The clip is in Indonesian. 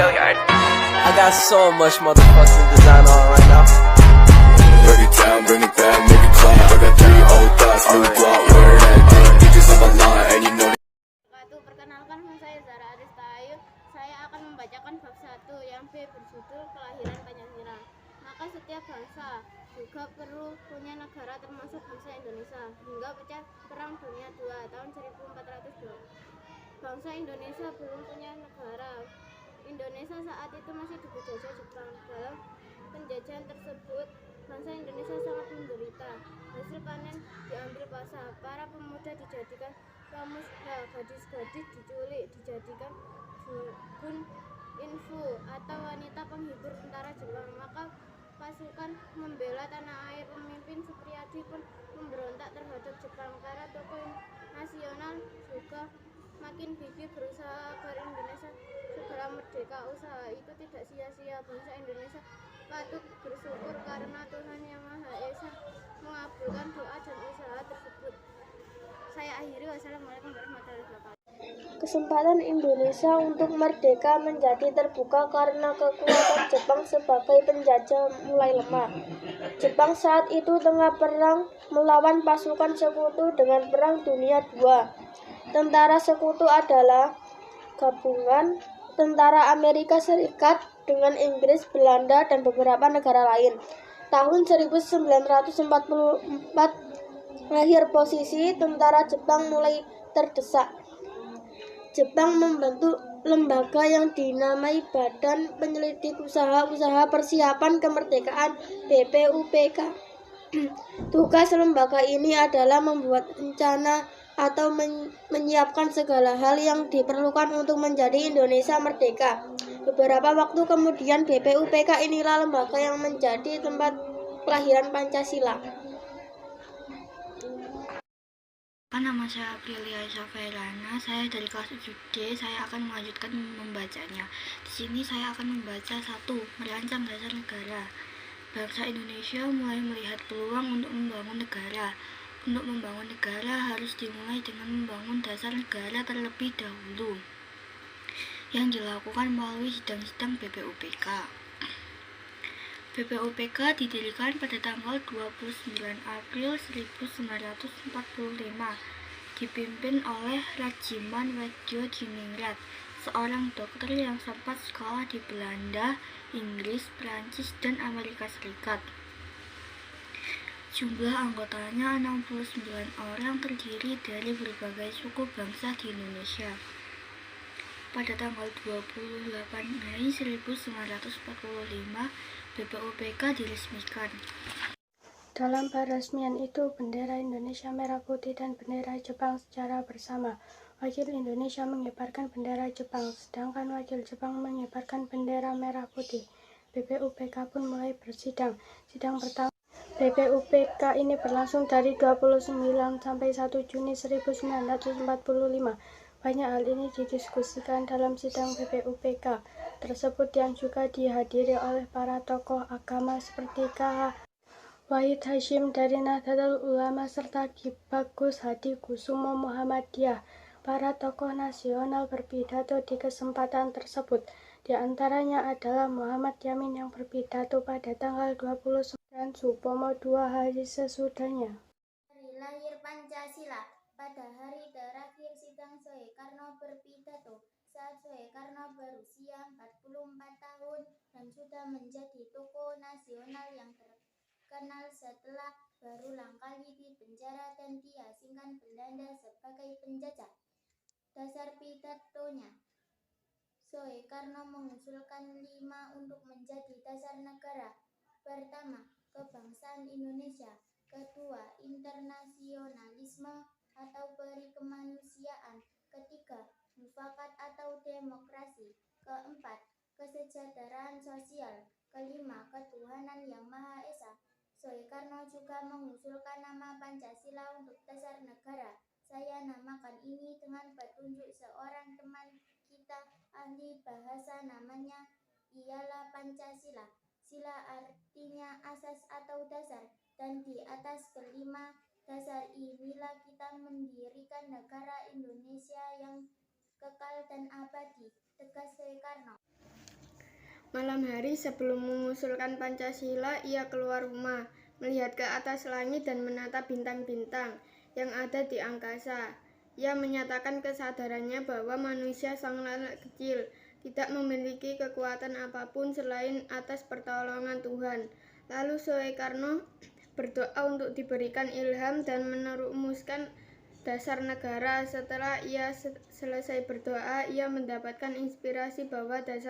I got so much motherfucking design on right now. Break it down, bring it back, make it clap. I got 3 old thoughts, new block, where that dick, bitches on my line, and you know. Perkenalkan, saya Zara Aristayu. Saya akan membacakan bab 1 yang B berjudul Kelahiran Pancasila. Maka setiap bangsa juga perlu punya negara, termasuk bangsa Indonesia. Hingga pecah Perang Dunia II tahun 1402, bangsa Indonesia belum punya negara. Indonesia saat itu masih dijajah Jepang. Dalam penjajahan tersebut, bangsa Indonesia sangat menderita. Hasil panen diambil paksa, para pemuda dijadikan pramuka, gadis-gadis diculik, dijadikan gun infu atau wanita penghibur tentara Jepang. Maka pasukan membela tanah air, pemimpin Supriyadi pun memberontak terhadap Jepang. Para tokoh nasional juga makin gigih berusaha agar Indonesia segera merdeka. Usaha itu tidak sia-sia. Bangsa Indonesia patut bersyukur karena Tuhan Yang Maha Esa mengabulkan doa dan usaha tersebut. Saya akhiri. Wassalamualaikum warahmatullahi wabarakatuh. Kesempatan Indonesia untuk merdeka menjadi terbuka karena kekuatan Jepang sebagai penjajah mulai lemah. Jepang saat itu tengah perang melawan pasukan sekutu dengan Perang Dunia II. Tentara sekutu adalah gabungan tentara Amerika Serikat dengan Inggris, Belanda, dan beberapa negara lain. Tahun 1944, akhir posisi tentara Jepang mulai terdesak. Jepang membentuk lembaga yang dinamai Badan Penyelidik Usaha-Usaha Persiapan Kemerdekaan (BPUPK). Tugas lembaga ini adalah membuat rencana atau menyiapkan segala hal yang diperlukan untuk menjadi Indonesia merdeka. Beberapa waktu kemudian BPUPK inilah lembaga yang menjadi tempat kelahiran Pancasila. Nama saya Aprilia Isafairana, saya dari kelas 7D. Saya akan melanjutkan membacanya. Di sini saya akan membaca 1. Merancang dasar negara. Bangsa Indonesia mulai melihat peluang untuk membangun negara. Untuk membangun negara harus dimulai dengan membangun dasar negara terlebih dahulu, yang dilakukan melalui sidang-sidang BPUPK. BPUPK didirikan pada tanggal 29 April 1945, dipimpin oleh Rajiman Wedjodiningrat, seorang dokter yang sempat sekolah di Belanda, Inggris, Prancis, dan Amerika Serikat. Jumlah anggotanya 69 orang, terdiri dari berbagai suku bangsa di Indonesia. Pada tanggal 28 Mei 1945, BPUPK diresmikan. Dalam peresmian itu, bendera Indonesia merah putih dan bendera Jepang secara bersama. Wakil Indonesia mengibarkan bendera Jepang, sedangkan wakil Jepang mengibarkan bendera merah putih. BPUPK pun mulai bersidang. Sidang pertama BPUPK ini berlangsung dari 29 sampai 1 Juni 1945. Banyak hal ini didiskusikan dalam sidang BPUPK tersebut yang juga dihadiri oleh para tokoh agama seperti K.H. Wahid Hasyim dari Nahdlatul Ulama serta Ki Bagus Hadi Kusumo Muhammadiyah. Para tokoh nasional berpidato di kesempatan tersebut. Di antaranya adalah Muhammad Yamin yang berpidato pada tanggal 29 dan Supomo 2 hari sesudahnya. Hari lahir Pancasila. Pada hari terakhir sidang Soekarno berpidato saat Soekarno berusia 44 tahun dan sudah menjadi tokoh nasional yang terkenal setelah berulang kali dipenjara dan diasingkan Belanda sebagai penjajah. Dasar pidatonya, Soekarno mengusulkan 5 untuk menjadi dasar negara. Pertama, kebangsaan Indonesia. Kedua, internasionalisme atau peri kemanusiaan. Ketiga, mufakat atau demokrasi. Keempat, kesejahteraan sosial. Kelima, ketuhanan yang Maha Esa. Soekarno juga mengusulkan nama Pancasila untuk dasar negara. Saya namakan ini dengan petunjuk seorang teman kita ahli bahasa, namanya ialah Pancasila. Sila artinya asas atau dasar, dan di atas kelima dasar inilah kita mendirikan negara Indonesia yang kekal dan abadi, tegas Soekarno. Malam hari sebelum mengusulkan Pancasila, ia keluar rumah, melihat ke atas langit dan menatap bintang-bintang yang ada di angkasa. Ia menyatakan kesadarannya bahwa manusia sangatlah kecil, tidak memiliki kekuatan apapun selain atas pertolongan Tuhan. Lalu Soekarno berdoa untuk diberikan ilham dan merumuskan dasar negara. Setelah ia selesai berdoa, ia mendapatkan inspirasi bahwa dasar